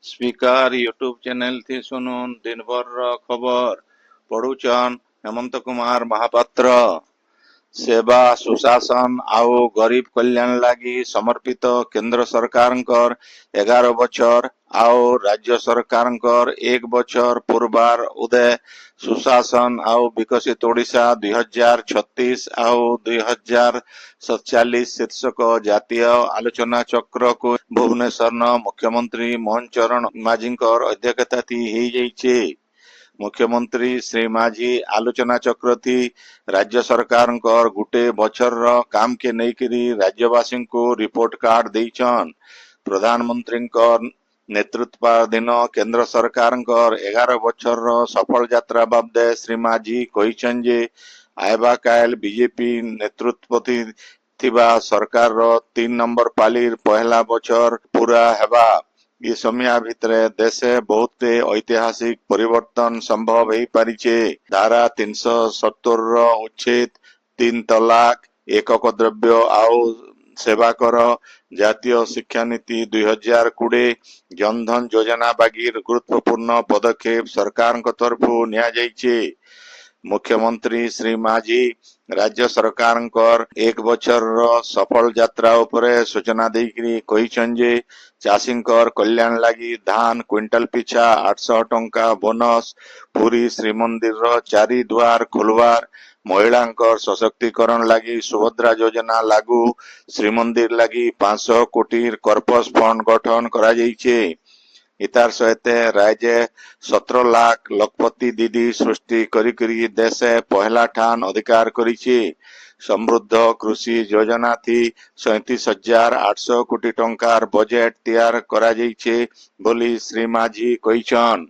Speaker YouTube channel थी सुनुन दिन भर खबर पढ़ुचन हेमंत कुमार महापात्र। सेवा सुशासन आउ गरीब कल्याण लागी समर्पित केंद्र सरकारंकर 11 बछर आउ राज्य सरकारंकर 1 बछर पूर्वार उदय सुशासन आउ विकसित ओडिशा 2036 आउ 2047 शीर्षक जातीय आलोचना चक्र को भुवनेश्वर मुख्यमंत्री मोहन चरण माझींकर अध्यक्षता थी मुख्यमंत्री श्री माझी आलोचना चक्र थी राज्य सरकार गुटे बछर काम के नईकरी राज्यवासी को रिपोर्ट कार्ड देछन। प्रधानमंत्री नेतृत्वाधीन केंद्र सरकार 11 बछर सफल यात्रा बाबदे श्री माझी कहिछन जे आयबा काल बीजेपी नेतृत्वती थिबा सरकार 3 नंबर पालीर पहला बछर पूरा हेबा ये समय भितर देश बहुत ऐतिहासिक परिवर्तन संभव हो पारिछे। धारा 370 उच्छेद 3 तलाक एकक द्रव्य आउ सेवा कर जातीय शिक्षा नीति 2020 जनधन योजना बागिर गुरुत्वपूर्ण पदक्षेप सरकार तरफु निया जाइछे। मुख्यमंत्री श्री माझी राज्य सरकार 1 बछर सफल यात्रा उपरे सूचना देकरी कहिछन जे चाषींकर कल्याण लागी धान क्विंटल पिछा 800 टंका बोनस पुरी श्रीमंदिर 4 द्वार खोलवार महिलांकर सशक्तिकरण लागी सुभद्रा योजना लागू श्रीमंदिर लागी 500 कोटी कर्पस फंड गठन करा जाइछे। इतार सहित राज्य 17 लाख लखपति दीदी सृष्टि करी देश पहला ठान अधिकार करिछे। समृद्ध कृषि योजना थी 37,800 कोटी टंकार बजेट तैयार करा जाइछे बोली श्री माझी कहिछन।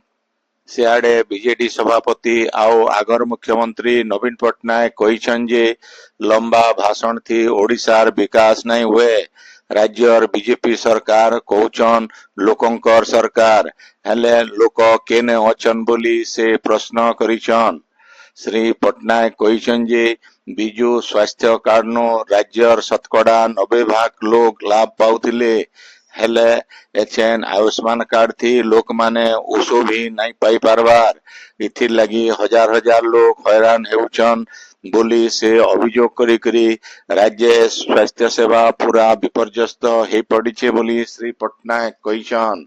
सियाड़े बीजेडी सभापति आउ आगर मुख्यमंत्री नवीन पट्टनायक कहिछन जे लंबा भाषण थी ओडिशार विकास नहीं हुए। राज्यर बीजेपी सरकार कहउछन लोकंकर सरकार हेले लोक केने अछन बोली से प्रश्न करिछन। श्री पट्टनायक कहिछन जे बिजु स्वास्थ्य कार्ड नो राज्यर शतकड़ा 90% लोग लाभ पाउथिले हेले एचेन आयुष्मान कार्ड थी लोक माने ओसो भी नहीं पाई पारबार इथिर लगी हजार हजार लोग हैरान हेउछन बोली से अभियोग करी राज्य स्वास्थ्य सेवा पूरा विपर्यस्त हो पड़िछे बोली श्री पट्टनायक कहिछन।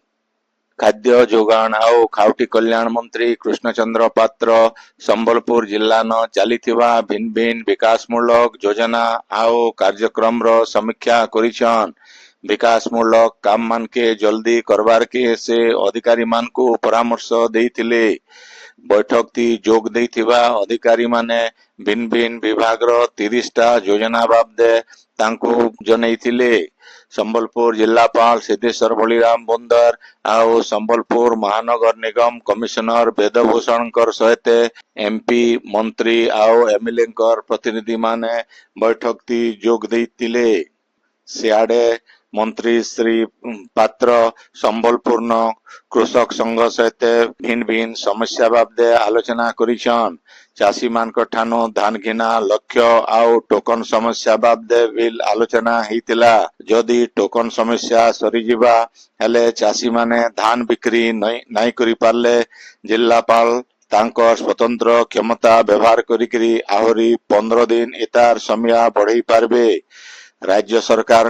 खाद्य जोगाण आउ खाउटी कल्याण मंत्री कृष्णचंद्र पात्र संबलपुर जिला न चलीथिबा भिन्न भिन्न विकासमूलक योजना आउ कार्यक्रम रो समीक्षा करिछन। विकासमूलक काम मान के जल्दी करवार के से अधिकारी मान को परामर्श देइथिले। बैठक थी जोग देइथिबा अधिकारी माने भिन्न भिन्न विभाग रो 30 टा योजना बाबदे तांको जनैथिले। संबलपुर जिलापाल सिद्धेश्वर बलिराम बंदर आउ संबलपुर महानगर निगम कमिश्नर वेदभूषण सहित एमपी मंत्री आउ एमएलए प्रतिनिधि माने बैठक थी जोग देइथिले। सियाड़े मंत्री श्री पात्र संबलपुर कृषक संघ सहित भिन्न भिन्न समस्या बाबदे आलोचना करिछन। चाषी मान ठानो धान घिना लक्ष्य आउ टोकन समस्या बाबदे बिल आलोचना हेतिला। जदि टोकन समस्या सरीजिबा हेले चाषी माने धान बिक्री नहीं करि पारले जिलापाल तांकर स्वतंत्र क्षमता व्यवहार करी आहरी 15 दिन इतार समय बढ़ई पारबे। राज्य सरकार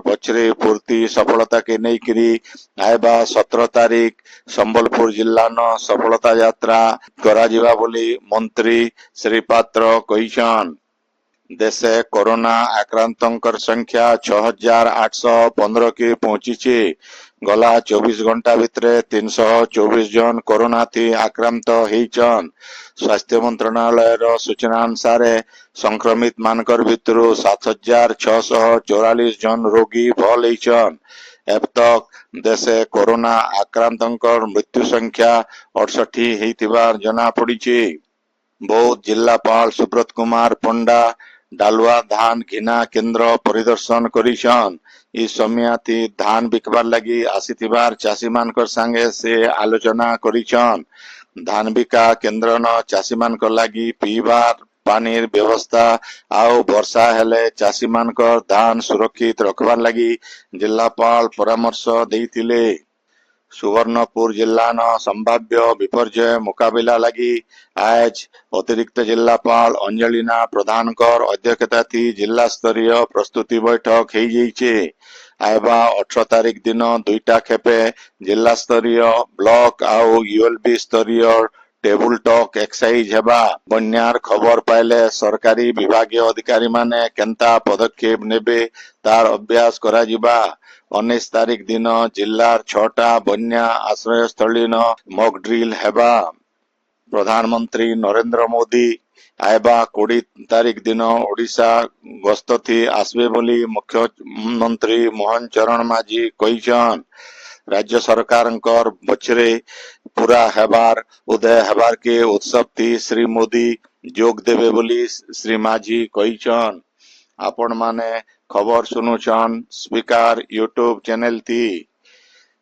पछरे पूर्ति सफलता के नहीं करी आयबा 17 तारीख संबलपुर जिला न सफलता यात्रा करा जिबा बोली मंत्री श्री पात्र कहिछन। देशे कोरोना आक्रांतंकर संख्या 6,815 के पहुंचीचे। गला 24 घंटा भितरे 324 जन कोरोना थी आक्रांत होइछन। स्वास्थ्य मंत्रालय रो सूचना अनुसार संक्रमित मानकर भितरु 7,644 जन रोगी भल होइछन। अब तक देशे कोरोना आक्रांतंकर मृत्यु संख्या 68 हेतिबार जना पड़ीचे। बौद्ध जिलापाल सुब्रत कुमार पंडा डालुआ धान घिना केंद्र परिदर्शन करिछन। इस समय थी धान बिकबार लगी आसीथिबार चाषी मानकर संगे से आलोचना करिछन। धान बिका केंद्र न चाषी मानकर लगी पीबार पानीर व्यवस्था आउ वर्षा हेले चाषी मानकर धान सुरक्षित रखबार लगी जिलापाल परामर्श देइथिले। सुवर्णपुर जिल्लान संभाव्य विपर्यय मुकाबिला लगी आज अतिरिक्त जिल्लापाल अंजलिना प्रधानकर अध्यक्षताथी जिला स्तरीय प्रस्तुति बैठक हो जाइए। आयबा 18 तारिख दिन दुईटा खेपे जिला स्तरीय ब्लॉक आउ यूएलबी स्तरीय टेबुल टॉक एक्सरसाइज हेबा। बन्यार खबर पाइले सरकारी विभागीय अधिकारी माने केंता पदक्षेप नेबे तार अभ्यास करा जिबा। 19 तारिख दिन जिल्लार 6टा बन्या आश्रयस्थली मॉक ड्रिल हेबा। प्रधानमंत्री नरेंद्र मोदी आयबा 20 तारिख दिन ओडिशा गस्त थी आसबे बोली मुख्यमंत्री मोहन चरण माझी कहिछन। राज्य सरकार बछरे पूरा हेबार उदय हेबार के उत्सव थी श्री मोदी जोग देवे बोली श्री माझी कहिछन। आपण माने खबर सुनुछन स्पीकर यूट्यूब चैनल थी।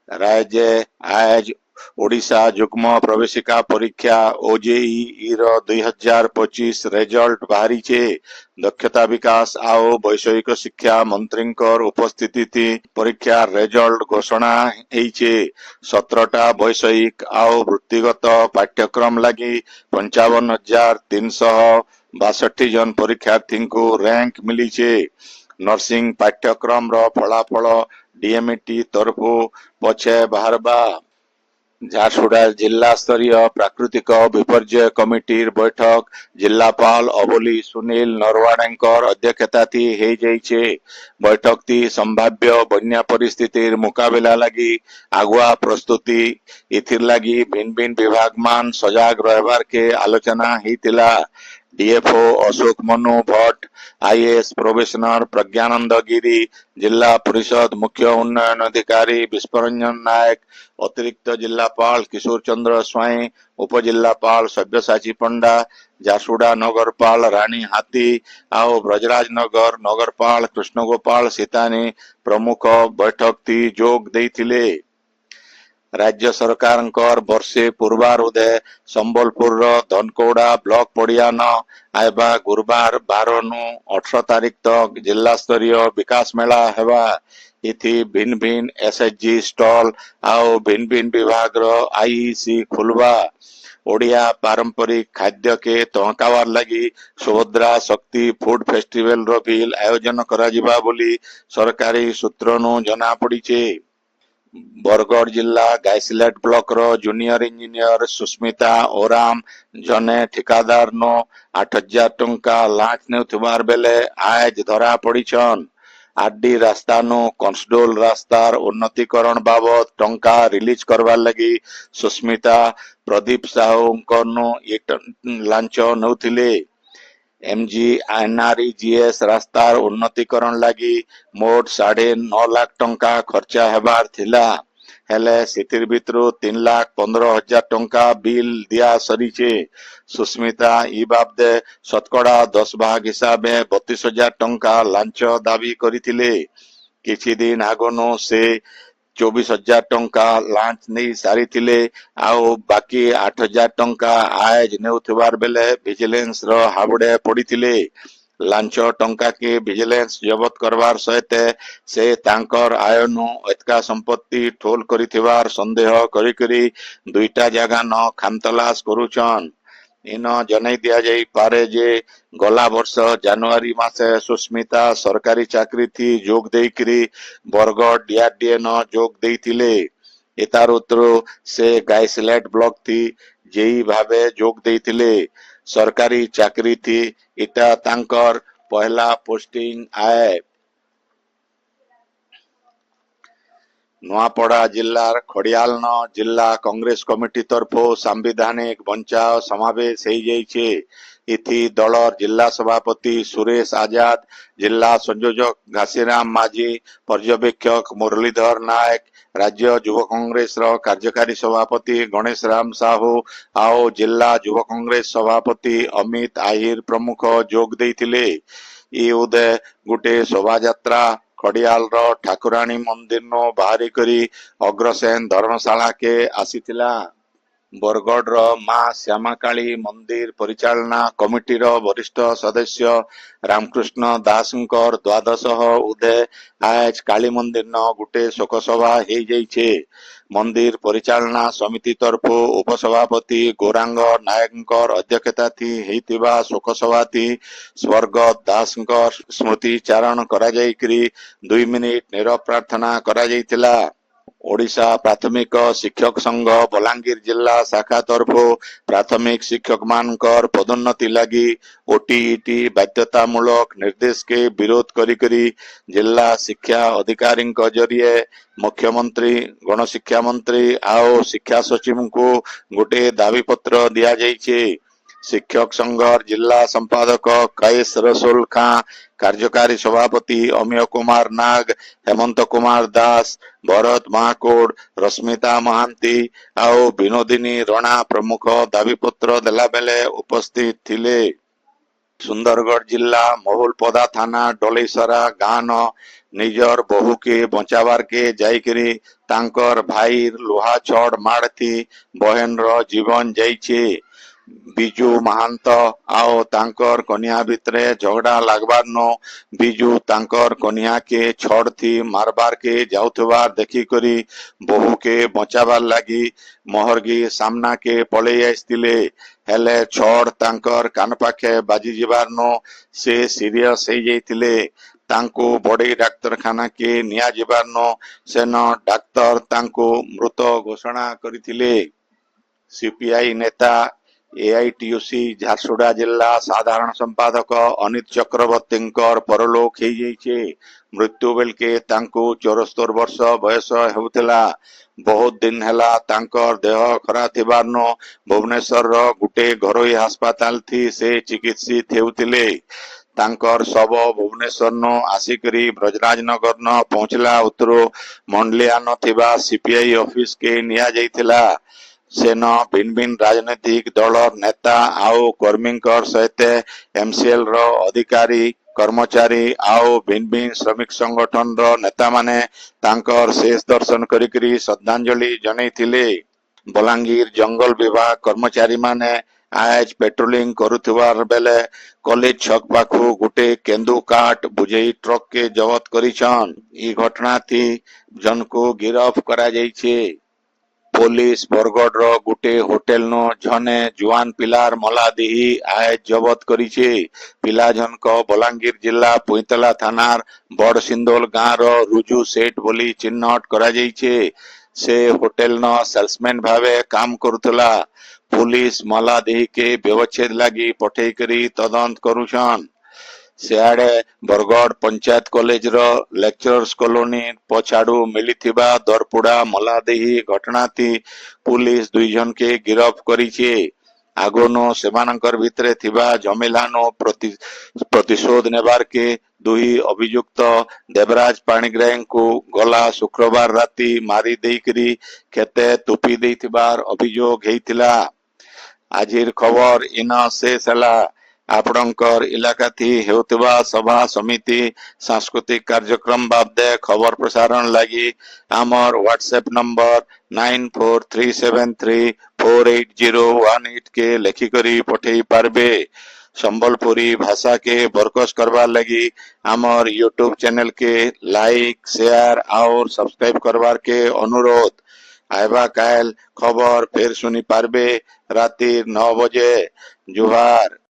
राज्य आज ओडिशा युग्म प्रवेशिका परीक्षा ओजेई रो 2025 रिजल्ट बाहरी छे। दक्षता विकास आओ वैषयिक शिक्षा मंत्री उपस्थिति थी परीक्षा रिजल्ट घोषणा होइछे। 17टा वैषयिक आओ वृत्तिगत पाठ्यक्रम लगी 55,362 जन परीक्षार्थी को रैंक मिली छे। नर्सिंग पाठ्यक्रम रो फलाफल डीएमटी तरफु पछे बाहरबा। झारसुगुड़ा जिला स्तरीय प्राकृतिक विपर्यय कमिटीर बैठक जिलापाल अबोली सुनील नरवाणेकर अध्यक्षताथी हो जाइए। बैठक थी संभाव्य बन्या परिस्थितिर मुकाबिला लगी आगुआ प्रस्तुति इथिर लगी भिन्न भिन्न विभाग मान सजाग रहबार के आलोचना होइतिला। DFO Ashok Manu Bhatt, IAS probationer Pragyananda Giri, जिला परिषद मुख्य उन्नयन अधिकारी विश्वरंजन नायक, अतिरिक्त जिलापाल किशोर चंद्र स्वाई, उपजिलापाल सब्यसाची पंडा, झारसुगुड़ा नगरपाल रानी हाथी आओ ब्रजराज नगर नगरपाल कृष्णगोपाल सीतानी प्रमुख बैठक थी जोग देइथिले। राज्य सरकार वर्षे पूर्वारुदे संबलपुर धनकौड़ा ब्लॉक पड़िया न आयबा गुरुवार 12 नु 18 तारिख तक जिला स्तरीय विकास मेला हेबा। इथि भिन्न भिन्न एसएचजी स्टॉल आओ भिन्न भिन्न विभाग आईईसी खुलवा। ओडिया पारंपरिक खाद्य के तहकावार लगी सुभद्रा शक्ति फूड फेस्टिवल रो भी आयोजन करा जिबा बोली सरकारी सूत्र नु जना पड़ीचे। बरगढ़ जिला गाइसिलेट ब्लॉक रो जूनियर इंजीनियर सुस्मिता ओराम जने ठिकादार नो 8,000 टंका लांच नेउथिबार बेले आज धरा पड़ीछन। आरडी रास्ता नो कंसडोल रास्तार उन्नतीकरण बाबद टंका रिलीज करवार लगी सुस्मिता प्रदीप साहू नो लांच नौथिले। एमजी एनआरईजीएस रास्तार उन्नतीकरण लगी मोट 9.5 लाख टंका खर्चा हेबार थिला हेले सितिर भितरु 3,15,000 टंका बिल दिया सरीचे। सुस्मिता ई बाबदे शतकड़ा 10 भाग हिसाबे 32,000 टंका लांच दाबी करिथिले। किछि दिन आगनु से 24,000 टंका लांच नहीं सारी थिले आओ बाकी 8,000 टंका आज नेउथिबार बेले विजिलेंस रो हाबुड़े पड़ीथिले। लांच टंका के विजिलेंस जबत करवार सहित से तांकर आयनु एतका संपत्ति ठोल करिथिबार संदेह करी करी दुईटा जगह न खानतलाश करूछन। इन जनाई दिया जाई पारे जे गला वर्ष जनवरी मासे सुस्मिता सरकारी चाकरी थी जोग देइकरी बरगढ़ डीआरडीए न जोग देइथिले। एतार उत्तरो से गाइसिलेट ब्लॉक थी जेई भावे जोग देइथिले। सरकारी चाकरी थी इटा तांकर पहला पोस्टिंग आए। नुआपड़ा जिल्लार खड़ियाल न जिला कांग्रेस कमिटी तरफो सांविधानिक बंचाव समावेश हो जाइए। इथि दलर जिला सभापति सुरेश आजाद, जिला संयोजक घासीराम माझी, पर्यवेक्षक मुरलीधर नायक, राज्य युव कांग्रेस कार्यकारी सभापति गणेश राम साहू आओ जिला युव कांग्रेस सभापति अमित आहिर प्रमुख जोग देइथिले। ई उदय गुटे शोभा यात्रा खड़ियाल रो ठाकुराणी मंदिर नो बाहरी करी अग्रसेन धर्मशाला के आसीथिला। ବରଗଡ଼ର ମା ଶ୍ୟାମାକାଳୀ ମନ୍ଦିର ପରିଚାଳନା କମିଟିର ବରିଷ୍ଠ ସଦସ୍ୟ ରାମକୃଷ୍ଣ ଦାସଙ୍କର ଦ୍ୱାଦଶ ଉଦେ ଆଜ କାଳୀ ମନ୍ଦିରନ ଗୁଟେ ଶୋକସଭା ହେଇଯାଇଛି। ମନ୍ଦିର ପରିଚାଳନା ସମିତି ତରଫୁ ଉପସଭାପତି ଗୌରାଙ୍ଗ ନାୟକଙ୍କର ଅଧ୍ୟକ୍ଷତାଥି ହେଇଥିବା ଶୋକସଭାଥି ସ୍ୱର୍ଗତ ଦାସଙ୍କର ସ୍ମୃତି ଚାରଣ କରାଯାଇକରି 2 ମିନିଟ ନୀରବ ପ୍ରାର୍ଥନା କରାଯାଇଥିଲା। ଓଡ଼ିଶା ପ୍ରାଥମିକ ଶିକ୍ଷକ ସଂଘ ବଲାଙ୍ଗୀର ଜିଲ୍ଲା ଶାଖା ତରଫୁ ପ୍ରାଥମିକ ଶିକ୍ଷକ ମାନଙ୍କର ପଦୋନ୍ନତି ଲାଗି ଓଟିଇଟି ବାଧ୍ୟତାମୂଳକ ନିର୍ଦ୍ଦେଶକେ ବିରୋଧ କରିକରି ଜିଲ୍ଲା ଶିକ୍ଷା ଅଧିକାରୀଙ୍କ ଜରିଏ ମୁଖ୍ୟମନ୍ତ୍ରୀ ଗଣଶିକ୍ଷା ମନ୍ତ୍ରୀ ଆଉ ଶିକ୍ଷା ସଚିବଙ୍କୁ ଗୋଟେ ଦାବିପତ୍ର ଦିଆଯାଇଛି। ଶିକ୍ଷକ ସଂଘର ଜିଲ୍ଲା ସମ୍ପାଦକ କୈସ ରସୁଲ ଖାଁ, କାର୍ଯ୍ୟକାରୀ ସଭାପତି ଅମିୟ କୁମାର ନାଗ, ହେମନ୍ତ କୁମାର ଦାସ, ଭରତ ମହାକୁଡ, ରଶ୍ମିତା ମହାନ୍ତି ଆଉ ବିନୋଦିନୀ ରଣା ପ୍ରମୁଖ ଦାବିପତ୍ର ଦେଲାବେଳେ ଉପସ୍ଥିତ ଥିଲେ। ସୁନ୍ଦରଗଡ଼ ଜିଲ୍ଲା ମହୁଲପଦା ଥାନା ଡଲେଇସରା ଗାଁନ ନିଜର ବହୁକେ ବଞ୍ଚାବାରକେ ଯାଇକରି ତାଙ୍କର ଭାଇର ଲୁହା ଛଡ଼ ମାଡ଼ଥି ବହେନର ଜୀବନ ଯାଇଛେ। ବିଜୁ ମହାନ୍ତ ଆଉ ତାଙ୍କର କନ୍ୟା ଭିତରେ ଝଗଡ଼ା ଲାଗବାରନୁ ବିଜୁ ତାଙ୍କର କନ୍ୟାକେ ଛଡ଼ଥି ମାରବାରକେ ଯାଉଥିବାର ଦେଖିକରି ବହୁକେ ବଞ୍ଚାବାର ଲାଗି ମହରଗୀ ସାମ୍ନାକେ ପଳେଇ ଆସିଥିଲେ। ହେଲେ ଛଡ଼ ତାଙ୍କର କାନ ପାଖେ ବାଜି ଯିବାରନୁ ସେ ସିରିୟସ ହେଇଯାଇଥିଲେ। ତାଙ୍କୁ ବଡ଼େଇ ଡାକ୍ତରଖାନାକେ ନିଆଯିବାରନୁ ସେନ ଡାକ୍ତର ତାଙ୍କୁ ମୃତ ଘୋଷଣା କରିଥିଲେ। ସିପିଆଇ ନେତା ଏଆଇଟିୟୁସି ଝାରସୁଗୁଡ଼ା ଜିଲ୍ଲା ସାଧାରଣ ସମ୍ପାଦକ ଅନିତ ଚକ୍ରବର୍ତ୍ତୀଙ୍କର ପରଲୋକ ହେଇଯାଇଛି। ମୃତ୍ୟୁ ବେଳକେ ତାଙ୍କୁ 74 ବର୍ଷ ବୟସ ହେଉଥିଲା। ବହୁତ ଦିନ ହେଲା ତାଙ୍କର ଦେହ ଖରାପ ଥିବାରନୁ ଭୁବନେଶ୍ୱରର ଗୋଟେ ଘରୋଇ ହାସ୍ପାତାଲ ଥି ସେ ଚିକିତ୍ସିତ ହେଉଥିଲେ। ତାଙ୍କର ଶବ ଭୁବନେଶ୍ୱରନୁ ଆସିକରି ବ୍ରଜରାଜନଗରନ ପହଞ୍ଚିଲା ଉତରୁ ମଣ୍ଡଲିଆନ ଥିବା ସିପିଆଇ ଅଫିସକେ ନିଆଯାଇଥିଲା। ସେନ ଭିନ୍ନ ଭିନ୍ନ ରାଜନୈତିକ ଦଳର ନେତା ଆଉ କର୍ମୀଙ୍କର ସହିତ ଏମସିଏଲ ର ଅଧିକାରୀ କର୍ମଚାରୀ ଆଉ ଭିନ୍ନ ଭିନ୍ନ ଶ୍ରମିକ ସଂଗଠନର ନେତାମାନେ ତାଙ୍କର ଶେଷ ଦର୍ଶନ କରିକରି ଶ୍ରଦ୍ଧାଞ୍ଜଳି ଜଣେଇଥିଲେ। ବଲାଙ୍ଗୀର ଜଙ୍ଗଲ ବିଭାଗ କର୍ମଚାରୀମାନେ ଆଜ ପେଟ୍ରୋଲିଂ କରୁଥିବାର ବେଲେ କଲେଜ ଛକ ପାଖୁ ଗୋଟେ କେନ୍ଦୁ କାଠ ବୁଝେଇ ଟ୍ରକକେ ଜବତ କରିଛନ। ଇ ଘଟଣାଥି ଜଣକୁ ଗିରଫ କରାଯାଇଛି। ପୋଲିସ ବରଗଡ଼ର ଗୋଟେ ହୋଟେଲନୁ ଝନେ ଜୁଆନ ପିଲାର ମଲାଦିହି ଆଜ ଜବତ କରିଛେ। ପିଲା ଜଣକ ବଲାଙ୍ଗୀର ଜିଲ୍ଲା ପୁଇତଲା ଥାନାର ବଡସିନ୍ଦୋଲ ଗାଁର ରୁଜୁ ସେଠ ବୋଲି ଚିହ୍ନଟ କରାଯାଇଛେ। ସେ ହୋଟେଲନ ସେଲ୍ସମ୍ୟାନ ଭାବେ କାମ କରୁଥିଲା। ପୁଲିସ ମଲାଦିହିକେ ବ୍ୟବଚ୍ଛେଦ ଲାଗି ପଠେଇକରି ତଦନ୍ତ କରୁଛନ। ସିଆଡେ ବରଗଡ଼ ପଞ୍ଚାୟତ କଲେଜର ଲେକ୍ଚରର୍ସ କଲୋନୀ ପଛାଡୁ ମିଳିଥିବା ଦରପୁଡା ମଲାଦିହି ଘଟଣାଥି ପୁଲିସ 2 ଜଣକେ ଗିରଫ କରିଛେ। ଆଗନୁ ସେମାନଙ୍କର ଭିତରେ ଥିବା ଜମିଲାନୁ ପ୍ରତିଶୋଧ ନେବାରକେ 2 ଅଭିଯୁକ୍ତ ଦେବରାଜ ପାଣିଗ୍ରାହୀଙ୍କୁ ଗଲା ଶୁକ୍ରବାର ରାତି ମାରି ଦେଇକରି କେତେ ତୁପି ଦେଇଥିବାର ଅଭିଯୋଗ ହେଇଥିଲା। ଆଜିର ଖବର ଇନ ଶେଷ ହେଲା। ଆପଣଙ୍କର ଇଲାକାଥି ହେଉଥିବା ସଭା ସମିତି ସାଂସ୍କୃତିକ କାର୍ଯ୍ୟକ୍ରମ ବାବଦେ ଖବର ପ୍ରସାରଣ ଲାଗି ଆମର ହ୍ୱାଟ୍ସଆପ ନମ୍ବର 9437348018 के लेखिकरी पठेई पारबे। संबलपुरी भाषा के बरकस करवार लगी आमर यूट्यूब चैनल के लाइक शेयर और सब्सक्राइब करवार के अनुरोध। आइबा काल खबर फिर सुनी पारबे राति 9 बजे। जुहार।